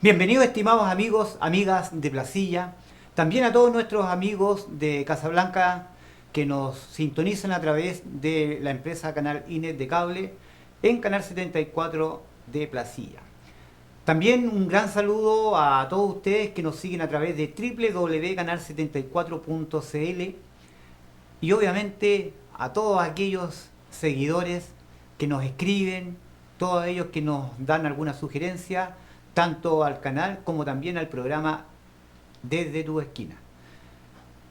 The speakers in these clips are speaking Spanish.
Bienvenidos, estimados amigos, amigas de Placilla, también a todos nuestros amigos de Casablanca que nos sintonizan a través de la empresa Canal INET de cable en Canal 74 de Placilla. También un gran saludo a todos ustedes que nos siguen a través de www.canal74.cl y obviamente a todos aquellos seguidores que nos escriben, todos ellos que nos dan alguna sugerencia, tanto al canal como también al programa Desde tu Esquina.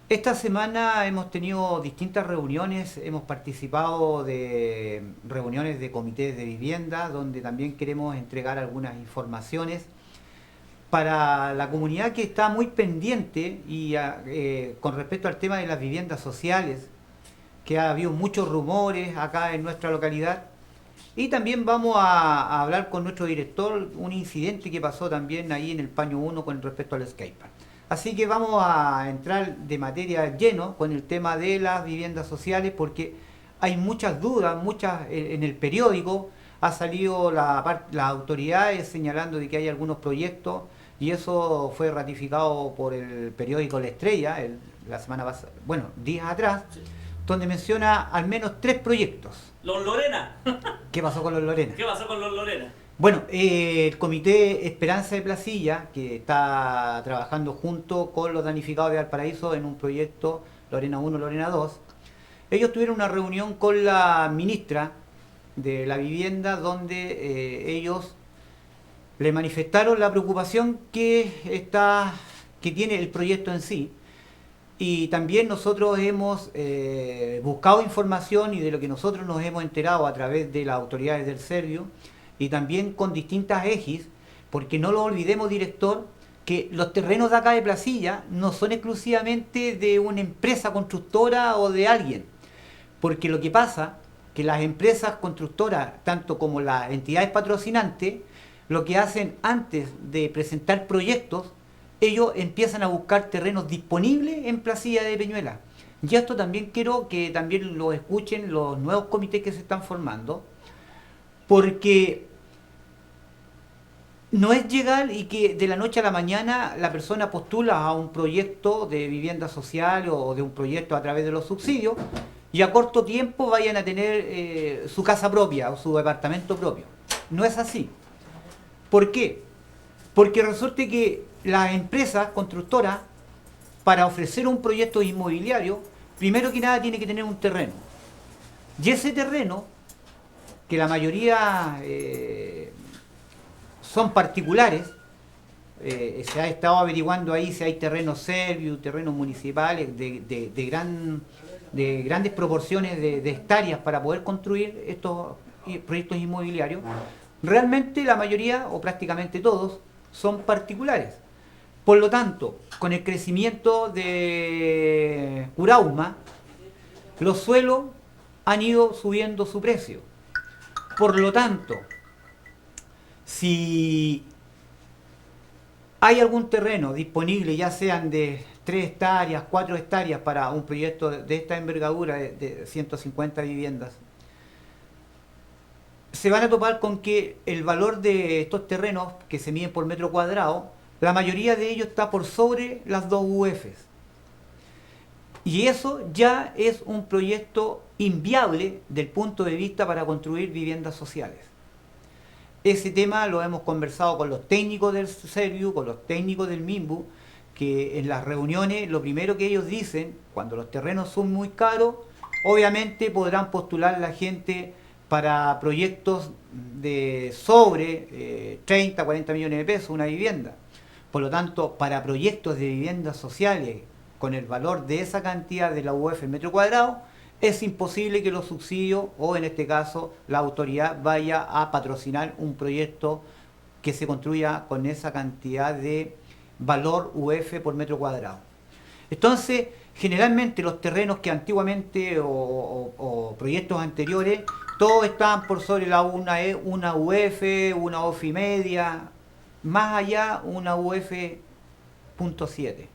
Esta semana hemos tenido distintas reuniones, hemos participado de reuniones de comités de vivienda, donde también queremos entregar algunas informaciones para la comunidad que está muy pendiente y con respecto al tema de las viviendas sociales, que ha habido muchos rumores acá en nuestra localidad. Y también vamos a hablar con nuestro director un incidente que pasó también ahí en el Paño 1 con respecto al skatepark. Así que vamos a entrar de materia lleno con el tema de las viviendas sociales porque hay muchas dudas, en el periódico ha salido las autoridades señalando de que hay algunos proyectos y eso fue ratificado por el periódico La Estrella la semana pasada, bueno, días atrás, Sí. donde menciona al menos 3 proyectos. Los Lorena. ¿Qué pasó con los Lorena? ¿Qué pasó con los Lorena? Bueno, el Comité Esperanza de Placilla, que está trabajando junto con los damnificados de Valparaíso en un proyecto Lorena 1, Lorena 2, ellos tuvieron una reunión con la ministra de la Vivienda donde ellos le manifestaron la preocupación que tiene el proyecto en sí. Y también nosotros hemos buscado información y de lo que nosotros nos hemos enterado a través de las autoridades del Servio y también con distintas égis, porque no lo olvidemos, director, que los terrenos de acá de Placilla no son exclusivamente de una empresa constructora o de alguien, porque lo que pasa que las empresas constructoras, tanto como las entidades patrocinantes, lo que hacen antes de presentar proyectos, ellos empiezan a buscar terrenos disponibles en Placilla de Peñuela. Y esto también quiero que también lo escuchen los nuevos comités que se están formando, porque no es llegar y que de la noche a la mañana la persona postula a un proyecto de vivienda social o de un proyecto a través de los subsidios y a corto tiempo vayan a tener su casa propia o su departamento propio. No es así. ¿Por qué? Porque resulta que las empresas constructoras, para ofrecer un proyecto inmobiliario, primero que nada tiene que tener un terreno. Y ese terreno, que la mayoría son particulares, se ha estado averiguando ahí si hay terrenos serbios, terrenos municipales de grandes proporciones de hectáreas para poder construir estos proyectos inmobiliarios. Realmente la mayoría, o prácticamente todos, son particulares. Por lo tanto, con el crecimiento de Curauma, los suelos han ido subiendo su precio. Por lo tanto, si hay algún terreno disponible, ya sean de 3 hectáreas, 4 hectáreas para un proyecto de esta envergadura de 150 viviendas, se van a topar con que el valor de estos terrenos que se miden por metro cuadrado, la mayoría de ellos está por sobre las 2 UFs. Y eso ya es un proyecto inviable del punto de vista para construir viviendas sociales. Ese tema lo hemos conversado con los técnicos del Serviu, con los técnicos del MIMBU, que en las reuniones lo primero que ellos dicen, cuando los terrenos son muy caros, obviamente podrán postular la gente para proyectos de sobre 30, 40 millones de pesos una vivienda. Por lo tanto, para proyectos de viviendas sociales con el valor de esa cantidad de la UF en metro cuadrado, es imposible que los subsidios, o en este caso la autoridad, vaya a patrocinar un proyecto que se construya con esa cantidad de valor UF por metro cuadrado. Entonces, generalmente los terrenos que antiguamente o proyectos anteriores, todos estaban por sobre una UF y media, más allá una UF.7.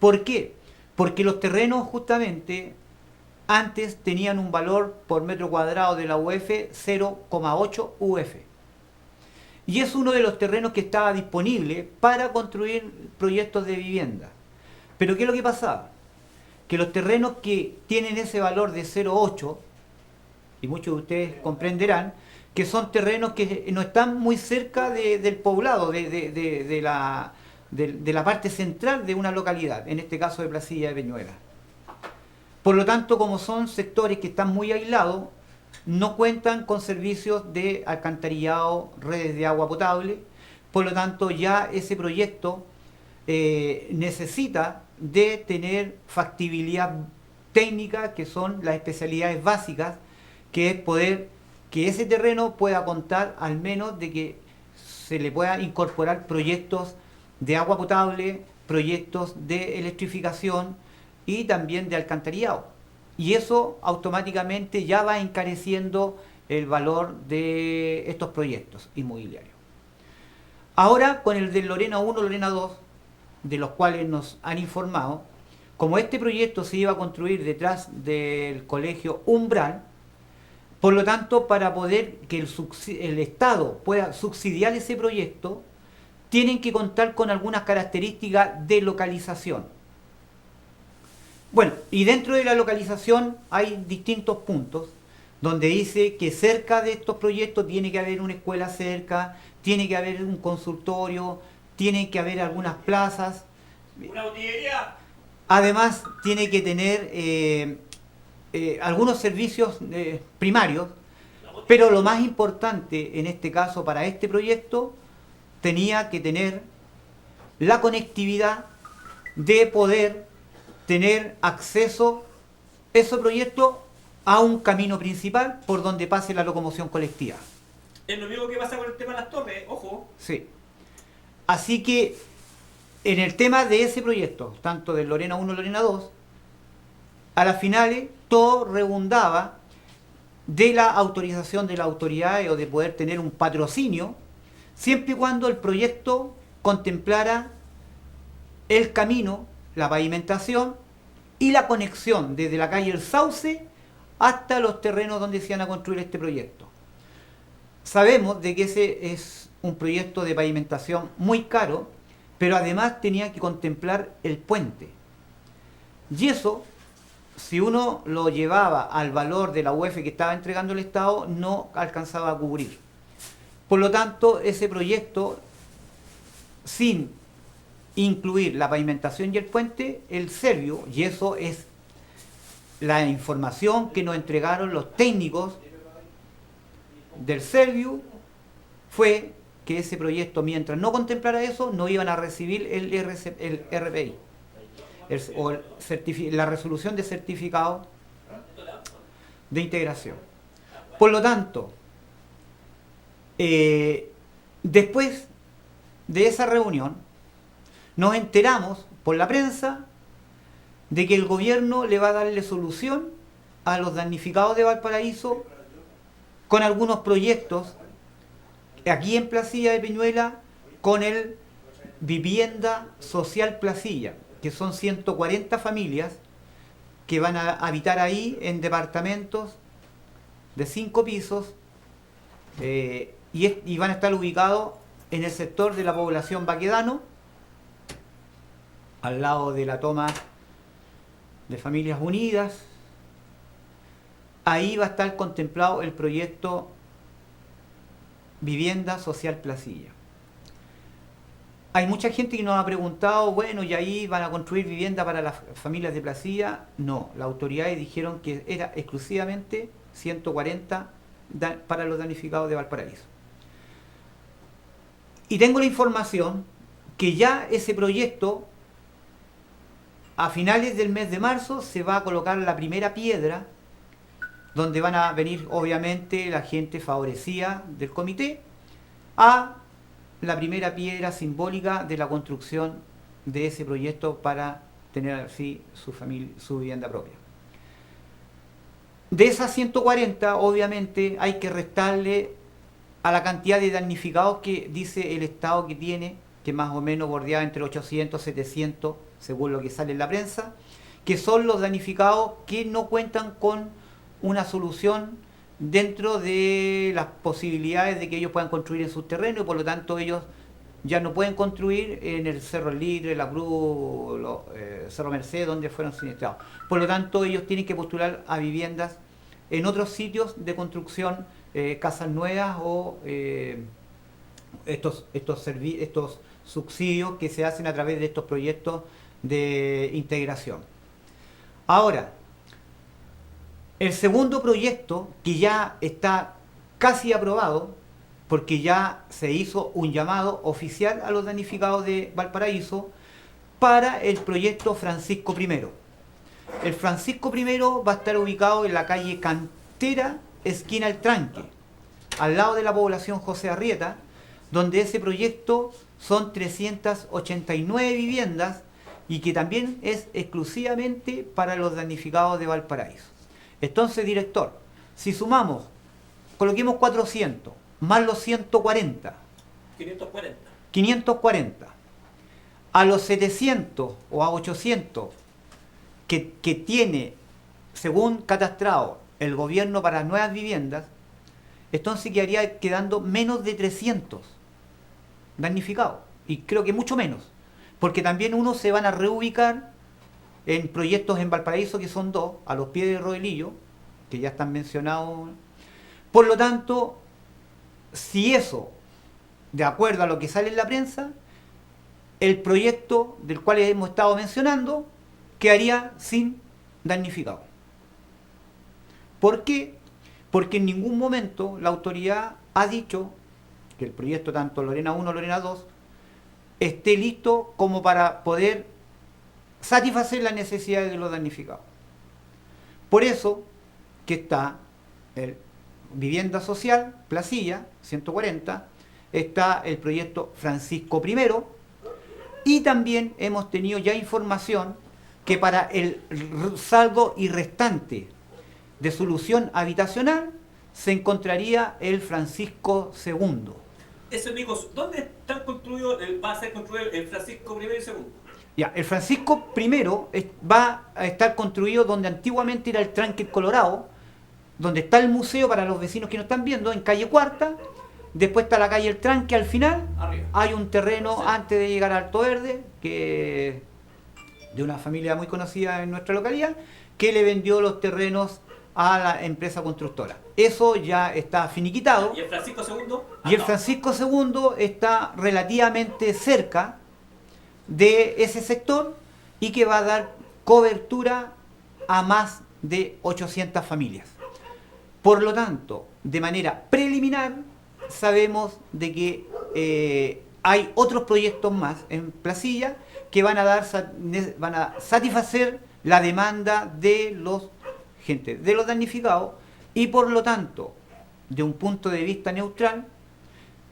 ¿Por qué? Porque los terrenos justamente antes tenían un valor por metro cuadrado de la UF 0,8 UF. y es uno de los terrenos que estaba disponible para construir proyectos de vivienda. Pero ¿qué es lo que pasaba? Que los terrenos que tienen ese valor de 0,8, y muchos de ustedes comprenderán, que son terrenos que no están muy cerca del poblado, de la parte central de una localidad, en este caso de Placilla de Peñuela. Por lo tanto, como son sectores que están muy aislados, no cuentan con servicios de alcantarillado, redes de agua potable, por lo tanto ya ese proyecto necesita de tener factibilidad técnica, que son las especialidades básicas, que es poder que ese terreno pueda contar al menos de que se le pueda incorporar proyectos de agua potable, proyectos de electrificación y también de alcantarillado. Y eso automáticamente ya va encareciendo el valor de estos proyectos inmobiliarios. Ahora, con el del Lorena 1, Lorena 2, de los cuales nos han informado, como este proyecto se iba a construir detrás del colegio Umbral, por lo tanto, para poder que el Estado pueda subsidiar ese proyecto, tienen que contar con algunas características de localización. Bueno, y dentro de la localización hay distintos puntos, donde dice que cerca de estos proyectos tiene que haber una escuela cerca, tiene que haber un consultorio, tiene que haber algunas plazas. ¿Una botillería? Además, tiene que tener algunos servicios primarios, pero lo más importante en este caso para este proyecto tenía que tener la conectividad de poder tener acceso ese proyecto a un camino principal por donde pase la locomoción colectiva. Es lo mismo que pasa con el tema de las torres, ojo. Sí. Así que en el tema de ese proyecto, tanto del Lorena 1 Lorena 2, a las finales todo redundaba de la autorización de la autoridad o de poder tener un patrocinio, siempre y cuando el proyecto contemplara el camino, la pavimentación y la conexión desde la calle El Sauce hasta los terrenos donde se iban a construir este proyecto. Sabemos de que ese es un proyecto de pavimentación muy caro, pero además tenía que contemplar el puente. Y eso, si uno lo llevaba al valor de la UF que estaba entregando el Estado, no alcanzaba a cubrir. Por lo tanto, ese proyecto, sin incluir la pavimentación y el puente, el Serviu, y eso es la información que nos entregaron los técnicos del Serviu, fue que ese proyecto, mientras no contemplara eso, no iban a recibir el RPI, la resolución de certificado de integración. Por lo tanto, después de esa reunión, nos enteramos por la prensa de que el gobierno le va a darle solución a los damnificados de Valparaíso con algunos proyectos aquí en Placilla de Peñuela, con el Vivienda Social Placilla, que son 140 familias que van a habitar ahí en departamentos de 5 pisos y van a estar ubicados en el sector de la población Baquedano, al lado de la toma de Familias Unidas. Ahí va a estar contemplado el proyecto Vivienda Social Placilla. Hay mucha gente que nos ha preguntado, bueno, ¿y ahí van a construir vivienda para las familias de Placilla? No, las autoridades dijeron que era exclusivamente 140 para los damnificados de Valparaíso. Y tengo la información que ya ese proyecto, a finales del mes de marzo, se va a colocar la primera piedra, donde van a venir obviamente la gente favorecida del comité a la primera piedra simbólica de la construcción de ese proyecto para tener así su vivienda propia. De esas 140, obviamente, hay que restarle a la cantidad de damnificados que dice el Estado que tiene, que más o menos bordeaba entre 800 y 700, según lo que sale en la prensa, que son los damnificados que no cuentan con una solución dentro de las posibilidades de que ellos puedan construir en sus terrenos y por lo tanto ellos ya no pueden construir en el Cerro Libre, La Cruz, Cerro Merced, donde fueron siniestrados. Por lo tanto, ellos tienen que postular a viviendas en otros sitios de construcción, casas nuevas o estos subsidios que se hacen a través de estos proyectos de integración. Ahora, el segundo proyecto, que ya está casi aprobado, porque ya se hizo un llamado oficial a los damnificados de Valparaíso para el proyecto Francisco I. El Francisco I va a estar ubicado en la calle Cantera, esquina El Tranque, al lado de la población José Arrieta, donde ese proyecto son 389 viviendas y que también es exclusivamente para los damnificados de Valparaíso. Entonces, director, si sumamos, coloquemos 400, más los 140, 540, a los 700 o a 800 que tiene, según catastrado, el gobierno para nuevas viviendas, entonces quedaría quedando menos de 300 damnificados, y creo que mucho menos, porque también unos se van a reubicar en proyectos en Valparaíso, que son dos, a los pies de Rodelillo, que ya están mencionados. Por lo tanto, si eso, de acuerdo a lo que sale en la prensa, el proyecto del cual hemos estado mencionando quedaría sin damnificado. ¿Por qué? Porque en ningún momento la autoridad ha dicho que el proyecto, tanto Lorena 1 Lorena 2, esté listo como para poder satisfacer las necesidades de los damnificados. Por eso que está el Vivienda Social, Placilla, 140, está el proyecto Francisco I, y también hemos tenido ya información que para el saldo y restante de solución habitacional se encontraría el Francisco II. Eso, amigos, ¿dónde están construidos, va a ser construido el Francisco I y II? Ya, el Francisco I va a estar construido donde antiguamente era el Tranque Colorado, donde está el museo para los vecinos que nos están viendo, en calle Cuarta. Después está la calle El Tranque al final. Arriba. Hay un terreno, Sí, antes de llegar a Alto Verde, que de una familia muy conocida en nuestra localidad, que le vendió los terrenos a la empresa constructora. Eso ya está finiquitado. ¿Y el Francisco II? Y el Francisco II está relativamente cerca de ese sector y que va a dar cobertura a más de 800 familias. Por lo tanto, de manera preliminar, sabemos de que hay otros proyectos más en Placilla que van a satisfacer la demanda de los damnificados, y por lo tanto, de un punto de vista neutral,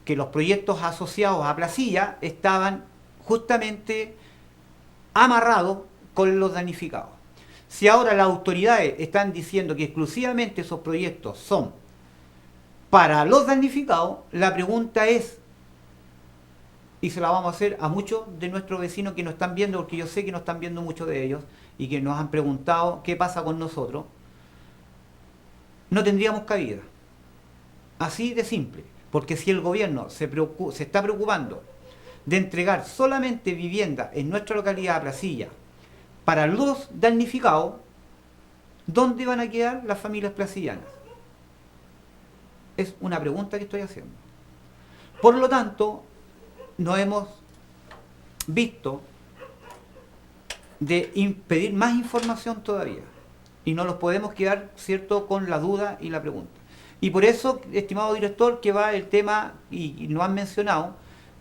que los proyectos asociados a Placilla estaban justamente amarrados con los damnificados. Si ahora las autoridades están diciendo que exclusivamente esos proyectos son para los damnificados, la pregunta es, y se la vamos a hacer a muchos de nuestros vecinos que nos están viendo, porque yo sé que nos están viendo muchos de ellos y que nos han preguntado qué pasa con nosotros, no tendríamos cabida. Así de simple, porque si el gobierno se está preocupando de entregar solamente vivienda en nuestra localidad, Placilla, para los damnificados, ¿dónde van a quedar las familias placillanas? Es una pregunta que estoy haciendo. Por lo tanto, nos hemos visto de pedir más información todavía, y no nos podemos quedar, ¿cierto?, con la duda y la pregunta. Y por eso, estimado director, que va el tema, y nos han mencionado,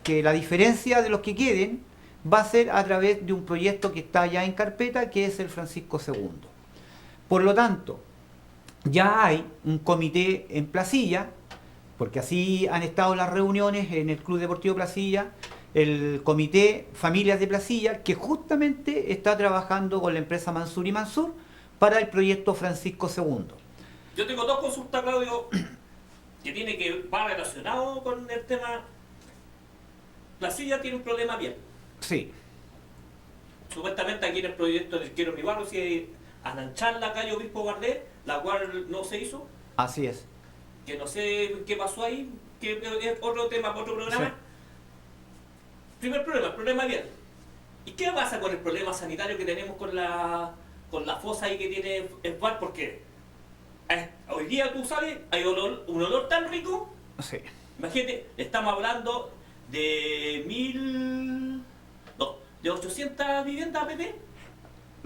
que la diferencia de los que queden va a ser a través de un proyecto que está ya en carpeta, que es el Francisco II. Por lo tanto, ya hay un comité en Placilla, porque así han estado las reuniones en el Club Deportivo Placilla, el comité Familias de Placilla, que justamente está trabajando con la empresa Mansur y Mansur para el proyecto Francisco II. Yo tengo dos consultas, Claudio, va relacionado con el tema. Placilla tiene un problema bien. Sí. Supuestamente aquí en el proyecto del Quiero Mi Barrio, si ananchar la calle Obispo Guardé, la cual no se hizo. Así es. que no sé qué pasó ahí, que es otro tema para otro programa. Sí. Primer problema, problema vial. ¿Y qué pasa con el problema sanitario que tenemos con la fosa ahí que tiene el bar? Porque hoy día tú sabes, hay un olor tan rico. Sí. Imagínate, estamos hablando de de 800 viviendas APP,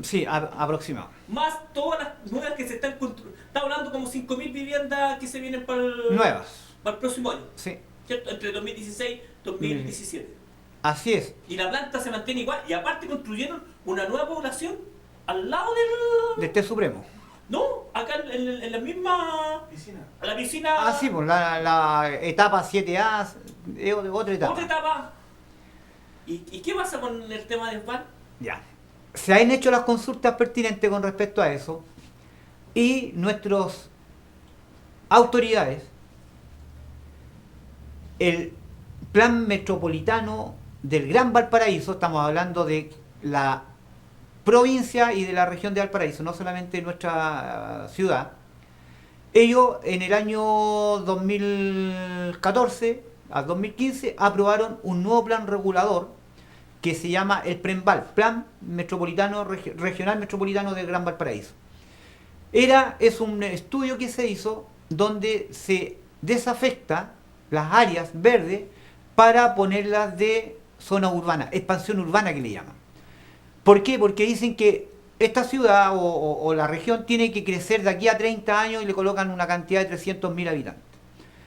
Sí, aproximado. más todas las nuevas que se están construyendo. Estamos hablando como 5.000 viviendas que se vienen para Nuevas. el próximo año, Sí. ¿cierto? Entre 2016 y 2017. Así es. Y la planta se mantiene igual, y aparte construyeron una nueva población al lado Del té supremo. No, acá en la misma... Piscina. La piscina... Ah, sí, pues la etapa 7A es otra etapa. Otra etapa. ¿Y qué pasa con el tema del bar? Ya. Se han hecho las consultas pertinentes con respecto a eso y nuestras autoridades, el plan metropolitano del Gran Valparaíso, estamos hablando de la provincia y de la región de Valparaíso, no solamente nuestra ciudad, ellos en el año 2014 al 2015 aprobaron un nuevo plan regulador que se llama el PREMVAL, Plan Metropolitano Regional Metropolitano del Gran Valparaíso. Es un estudio que se hizo donde se desafecta las áreas verdes para ponerlas de zona urbana, expansión urbana que le llaman. ¿Por qué? Porque dicen que esta ciudad o la región tiene que crecer de aquí a 30 años y le colocan una cantidad de 300.000 habitantes.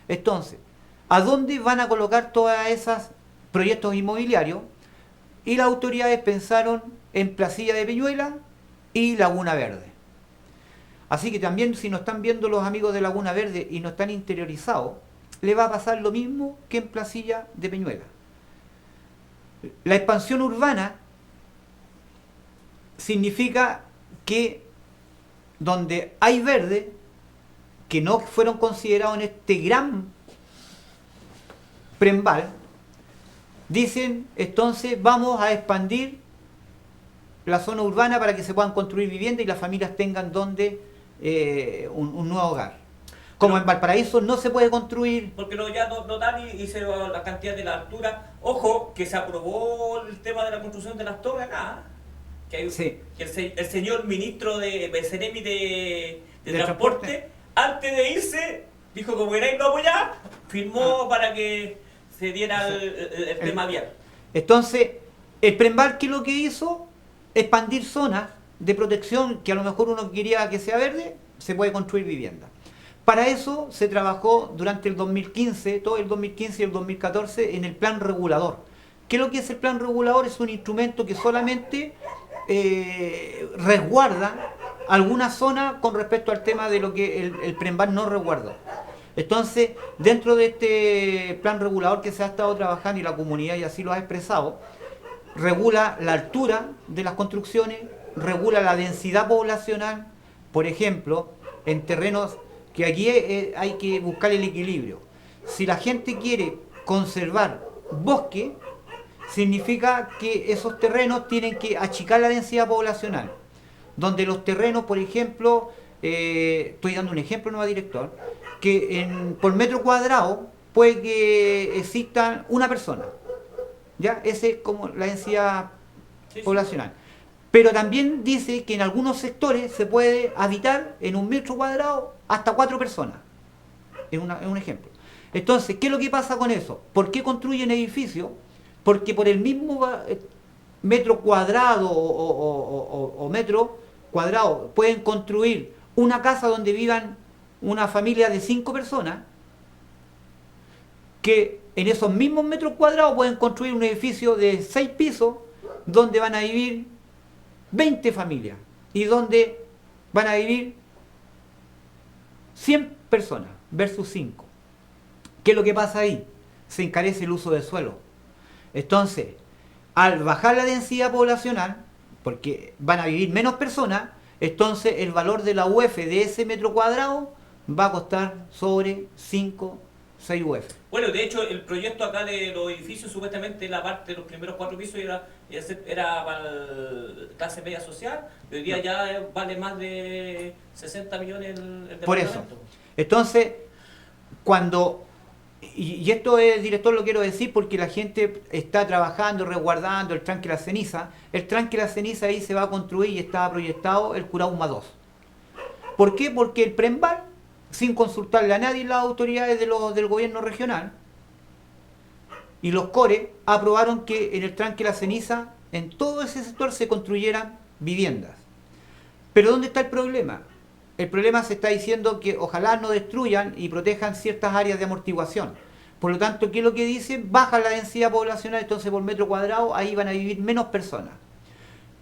Entonces, ¿a dónde van a colocar todos esos proyectos inmobiliarios? Y las autoridades pensaron en Placilla de Peñuela y Laguna Verde. Así que también si nos están viendo los amigos de Laguna Verde y no están interiorizados, le va a pasar lo mismo que en Placilla de Peñuela. La expansión urbana significa que donde hay verde, que no fueron considerados en este gran PREMVAL, dicen entonces vamos a expandir la zona urbana para que se puedan construir viviendas y las familias tengan donde un nuevo hogar. Como en Valparaíso no se puede construir. Porque ya no dan y se va la cantidad de la altura. Ojo, que se aprobó el tema de la construcción de las torres acá. Que, Sí. que el señor ministro de Ceremi de ¿De transporte, transporte? antes de irse, dijo como era y no apoyar, firmó para que se diera el tema vial. Entonces, el PREMVAL, ¿qué es lo que hizo? Expandir zonas de protección que a lo mejor uno quería que sea verde, se puede construir vivienda. Para eso se trabajó durante el 2015, todo el 2015 y el 2014, en el plan regulador. ¿Qué es lo que es el plan regulador? Es un instrumento que solamente resguarda alguna zona con respecto al tema de lo que el PREMVAL no resguardó. Entonces, dentro de este plan regulador que se ha estado trabajando y la comunidad y así lo ha expresado, regula la altura de las construcciones, regula la densidad poblacional, por ejemplo, en terrenos que aquí hay que buscar el equilibrio. Si la gente quiere conservar bosque, significa que esos terrenos tienen que achicar la densidad poblacional. Donde los terrenos, por ejemplo, estoy dando un ejemplo, nuevo director, que por metro cuadrado puede que exista una persona. ¿Ya? Esa es como la densidad poblacional. Pero también dice que en algunos sectores se puede habitar en un metro cuadrado hasta 4 personas. Es un ejemplo. Entonces, ¿qué es lo que pasa con eso? ¿Por qué construyen edificios? Porque por el mismo metro cuadrado o metro cuadrado pueden construir una casa donde vivan una familia de 5 personas, que en esos mismos metros cuadrados pueden construir un edificio de 6 pisos donde van a vivir 20 familias y donde van a vivir 100 personas versus 5. ¿Qué es lo que pasa ahí? Se encarece el uso del suelo. Entonces, al bajar la densidad poblacional, porque van a vivir menos personas, entonces el valor de la UF de ese metro cuadrado va a costar sobre 5, 6 UF. Bueno, de hecho, el proyecto acá de los edificios, supuestamente la parte de los primeros 4 pisos era para la clase media social, y hoy día ya vale más de 60 millones el Por eso. departamento. Entonces, cuando, y esto el director lo quiero decir porque la gente está trabajando, resguardando el tranque La Ceniza. El tranque La Ceniza ahí se va a construir y estaba proyectado el Curauma 2. ¿Por qué? Porque el Prembal, sin consultarle a nadie, las autoridades del gobierno regional y los CORE aprobaron que en el tranque La Ceniza, en todo ese sector, se construyeran viviendas. Pero ¿dónde está el problema? El problema se está diciendo que ojalá no destruyan y protejan ciertas áreas de amortiguación. Por lo tanto, ¿qué es lo que dicen? Baja la densidad poblacional, entonces por metro cuadrado ahí van a vivir menos personas.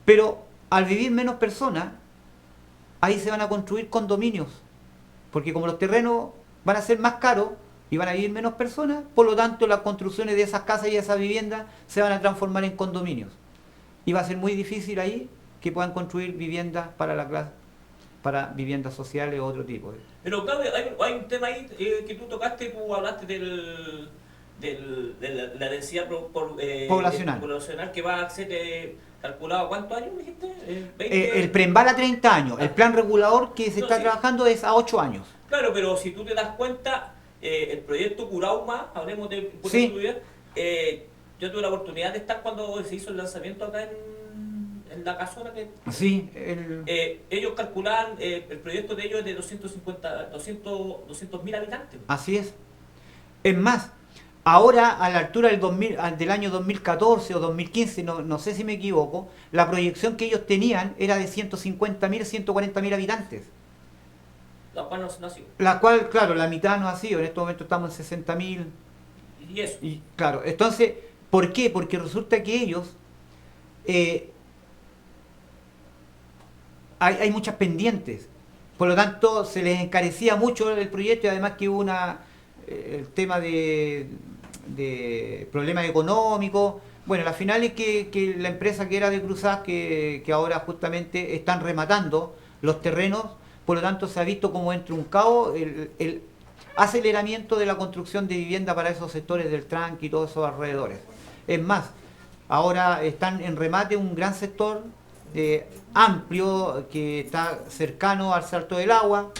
Pero al vivir menos personas, ahí se van a construir condominios. Porque como los terrenos van a ser más caros y van a vivir menos personas, por lo tanto las construcciones de esas casas y esas viviendas se van a transformar en condominios. Y va a ser muy difícil ahí que puedan construir viviendas para la clase, para viviendas sociales o otro tipo. Pero claro, hay un tema ahí que tú tocaste, tú hablaste de la densidad poblacional que va a ser calculado. ¿Cuántos años dijiste? 20... el Prembal a 30 años, el plan regulador que se está trabajando es a 8 años. Claro, pero si tú te das cuenta, el proyecto Curauma, hablemos de sí. Yo tuve la oportunidad de estar cuando se hizo el lanzamiento acá en la casona. Sí, ellos calculaban, el proyecto de ellos es de 200.000 habitantes. Así es. Es más, ahora a la altura del año 2014 o 2015, no sé si me equivoco, la proyección que ellos tenían era de 150.000, 140.000 habitantes. La cual no ha sido. La cual, claro, la mitad no ha sido. En este momento estamos en 60.000. Y eso. Y, claro, entonces, ¿por qué? Porque resulta que ellos... hay muchas pendientes. Por lo tanto, se les encarecía mucho el proyecto y además que hubo el tema de problemas económicos. Bueno, la final es que la empresa que era de Cruzás, que ahora justamente están rematando los terrenos, por lo tanto se ha visto como entruncado el aceleramiento de la construcción de vivienda para esos sectores del tranque y todos esos alrededores. Es más, ahora están en remate un gran sector amplio que está cercano al Salto del Agua.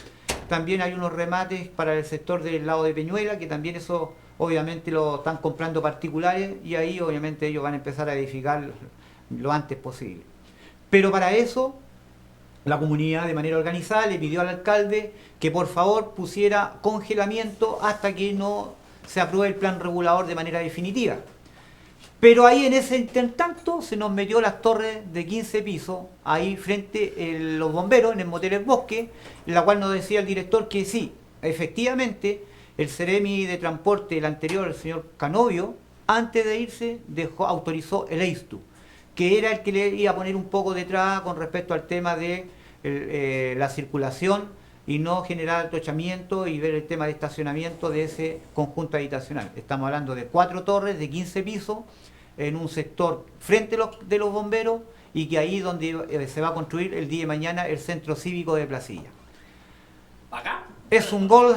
También hay unos remates para el sector del lado de Peñuela, que también eso obviamente lo están comprando particulares y ahí obviamente ellos van a empezar a edificar lo antes posible. Pero para eso la comunidad de manera organizada le pidió al alcalde que por favor pusiera congelamiento hasta que no se apruebe el plan regulador de manera definitiva. Pero ahí en ese intertanto se nos metió las torres de 15 pisos, ahí frente a los bomberos en el Motel El Bosque, en la cual nos decía el director que sí, efectivamente, el Ceremi de Transporte, el anterior, el señor Canovio, antes de irse autorizó el EISTU, que era el que le iba a poner un poco detrás con respecto al tema de la circulación y no generar atochamiento y ver el tema de estacionamiento de ese conjunto habitacional. Estamos hablando de 4 torres de 15 pisos, en un sector frente de los bomberos y que ahí donde se va a construir el día de mañana el centro cívico de Placilla. ¿Acá? Es un gol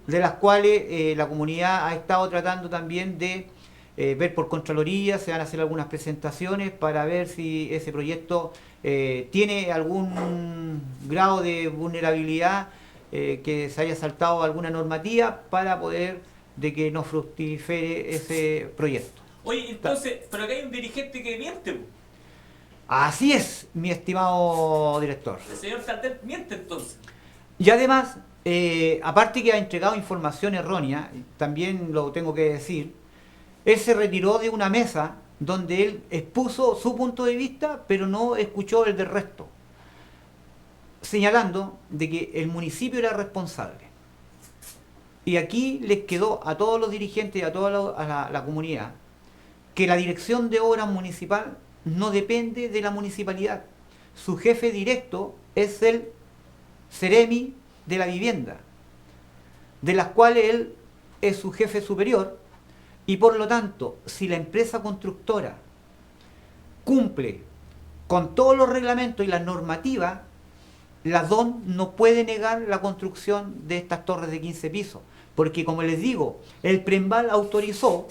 de las cuales la comunidad ha estado tratando también de ver por Contraloría, se van a hacer algunas presentaciones para ver si ese proyecto tiene algún grado de vulnerabilidad, que se haya saltado alguna normativa para poder de que no fructifere ese proyecto. Oye, entonces, pero acá hay un dirigente que miente. Así es, mi estimado director. El señor Sartén miente entonces. Y además, aparte que ha entregado información errónea, también lo tengo que decir, él se retiró de una mesa donde él expuso su punto de vista, pero no escuchó el del resto, señalando de que el municipio era responsable. Y aquí les quedó a todos los dirigentes y a toda la comunidad que la dirección de obra municipal no depende de la municipalidad. Su jefe directo es el Ceremi de la vivienda, de las cuales él es su jefe superior, y por lo tanto, si la empresa constructora cumple con todos los reglamentos y las normativas, la DON no puede negar la construcción de estas torres de 15 pisos, porque como les digo, el Prembal autorizó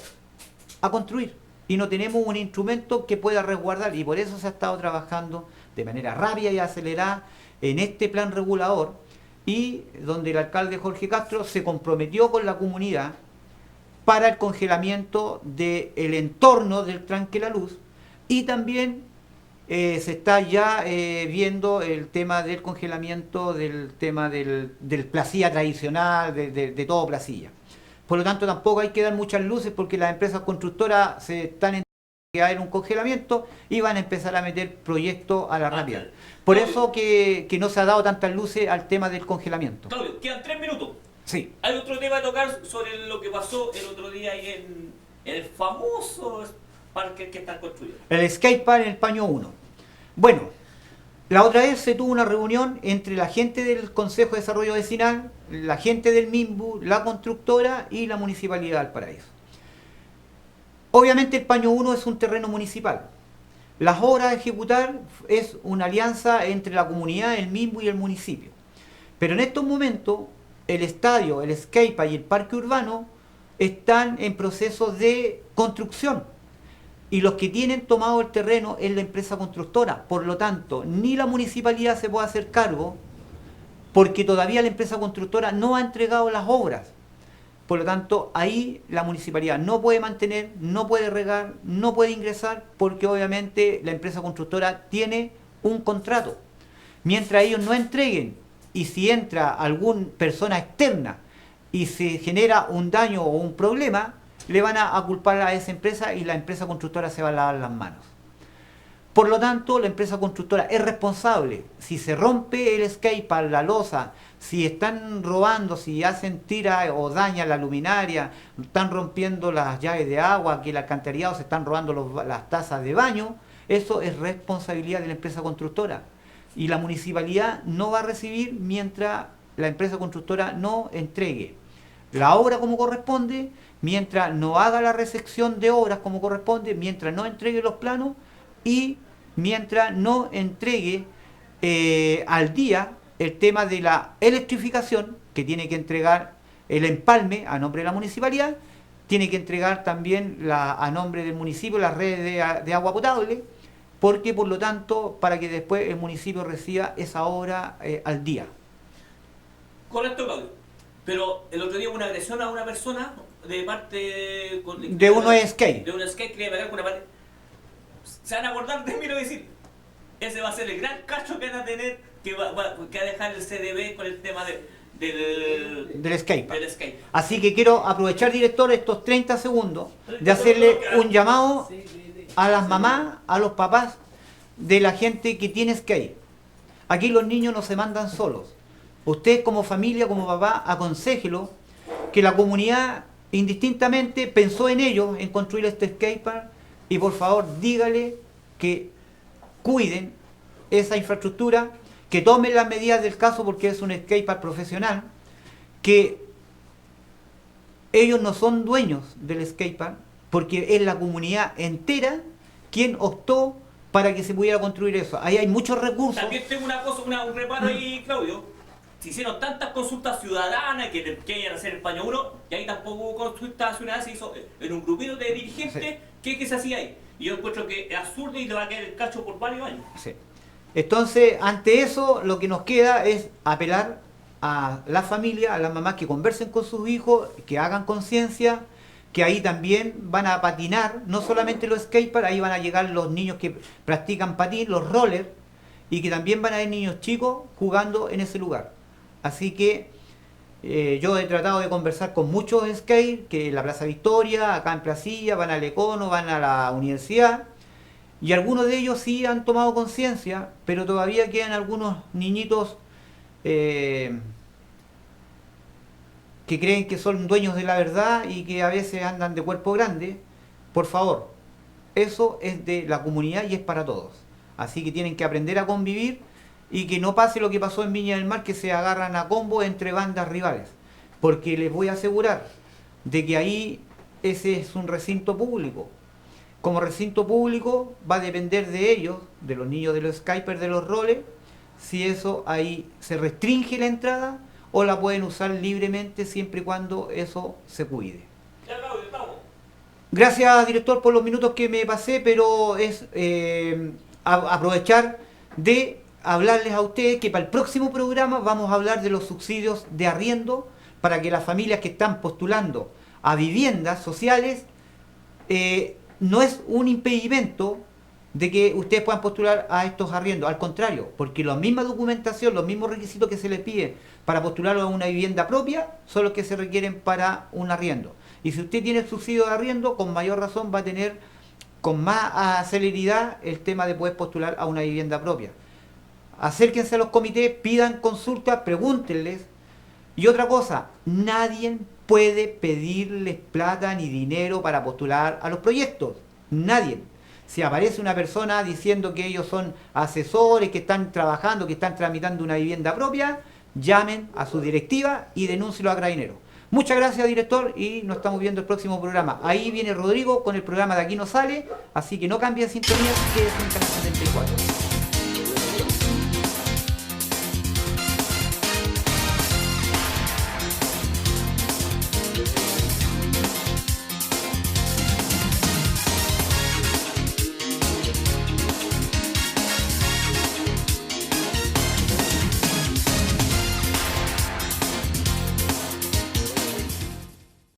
a construir y no tenemos un instrumento que pueda resguardar, y por eso se ha estado trabajando de manera rápida y acelerada en este plan regulador, y donde el alcalde Jorge Castro se comprometió con la comunidad para el congelamiento del entorno del tranque La Luz, y también se está ya viendo el tema del congelamiento del tema del Placilla tradicional, de todo Placilla. Por lo tanto, tampoco hay que dar muchas luces porque las empresas constructoras se están enterando que va a haber un congelamiento y van a empezar a meter proyectos a la rápida. Por eso que no se ha dado tantas luces al tema del congelamiento. Claudio, quedan 3 minutos. Sí. Hay otro tema a tocar sobre lo que pasó el otro día ahí en el famoso parque que están construyendo. El skatepark en el Paño 1. Bueno, la otra vez se tuvo una reunión entre la gente del Consejo de Desarrollo Vecinal, la gente del MIMBU, la constructora y la Municipalidad de Valparaíso. Obviamente el Paño 1 es un terreno municipal. Las obras a ejecutar es una alianza entre la comunidad, el MIMBU y el municipio. Pero en estos momentos el estadio, el skatepark y el parque urbano están en proceso de construcción. Y los que tienen tomado el terreno es la empresa constructora. Por lo tanto, ni la municipalidad se puede hacer cargo porque todavía la empresa constructora no ha entregado las obras. Por lo tanto, ahí la municipalidad no puede mantener, no puede regar, no puede ingresar porque obviamente la empresa constructora tiene un contrato. Mientras ellos no entreguen, y si entra alguna persona externa y se genera un daño o un problema, le van a culpar a esa empresa y la empresa constructora se va a lavar las manos. Por lo tanto, la empresa constructora es responsable. Si se rompe el skatepark, la losa, si están robando, si hacen tira o dañan la luminaria, están rompiendo las llaves de agua, que el alcantarillado se están robando las tazas de baño, eso es responsabilidad de la empresa constructora. Y la municipalidad no va a recibir mientras la empresa constructora no entregue la obra como corresponde, mientras no haga la recepción de obras como corresponde, mientras no entregue los planos y mientras no entregue al día el tema de la electrificación, que tiene que entregar el empalme a nombre de la municipalidad, tiene que entregar también a nombre del municipio las redes de agua potable, porque por lo tanto, para que después el municipio reciba esa obra al día. Correcto, Claudio. Pero el otro día hubo una agresión a una persona de parte de uno de skate. De un skate que le pegar con una pared. Se van a acordar de mí, lo decir. Ese va a ser el gran cacho que van a tener, que va a dejar el CDB con el tema del skatepark. skate. Así que quiero aprovechar, director, estos 30 segundos de hacerle un llamado a las mamás, a los papás de la gente que tiene skate. Aquí los niños no se mandan solos. Usted como familia, como papá, aconséjelo que la comunidad indistintamente pensó en ellos, en construir este skatepark, y por favor dígale que cuiden esa infraestructura, que tomen las medidas del caso porque es un skatepark profesional, que ellos no son dueños del skatepark porque es la comunidad entera quien optó para que se pudiera construir eso. Ahí hay muchos recursos. También tengo una cosa, un reparo ahí, Claudio. Se hicieron tantas consultas ciudadanas que querían hacer el Paño 1 y ahí tampoco hubo consultas ciudadanas, se hizo en un grupito de dirigentes. Sí. ¿Qué se hacía ahí? Y yo encuentro que es absurdo y le va a caer el cacho por varios años. Sí. Entonces, ante eso, lo que nos queda es apelar a la familia, a las mamás que conversen con sus hijos, que hagan conciencia, que ahí también van a patinar, no solamente los skateparks, ahí van a llegar los niños que practican patín, los rollers, y que también van a haber niños chicos jugando en ese lugar. Así que yo he tratado de conversar con muchos skate, que en la Plaza Victoria, acá en Placilla, van al Econo, van a la universidad, y algunos de ellos sí han tomado conciencia, pero todavía quedan algunos niñitos que creen que son dueños de la verdad y que a veces andan de cuerpo grande. Por favor, eso es de la comunidad y es para todos. Así que tienen que aprender a convivir y que no pase lo que pasó en Viña del Mar, que se agarran a combo entre bandas rivales. Porque les voy a asegurar de que ahí ese es un recinto público. Como recinto público va a depender de ellos, de los niños de los skaters, de los roles, si eso ahí se restringe la entrada o la pueden usar libremente siempre y cuando eso se cuide. Gracias, director, por los minutos que me pasé, pero es aprovechar de hablarles a ustedes que para el próximo programa vamos a hablar de los subsidios de arriendo para que las familias que están postulando a viviendas sociales no es un impedimento de que ustedes puedan postular a estos arriendos, al contrario, porque la misma documentación, los mismos requisitos que se les pide para postular a una vivienda propia son los que se requieren para un arriendo. Y si usted tiene el subsidio de arriendo, con mayor razón va a tener con más celeridad el tema de poder postular a una vivienda propia. Acérquense a los comités, pidan consultas, pregúntenles. Y otra cosa, nadie puede pedirles plata ni dinero para postular a los proyectos. Nadie. Si aparece una persona diciendo que ellos son asesores, que están trabajando, que están tramitando una vivienda propia, llamen a su directiva y denúncielo a Carabineros. Muchas gracias, director, y nos estamos viendo el próximo programa. Ahí viene Rodrigo con el programa de Aquí No Sale, así que no cambien sintonía, quédense en Canal 74.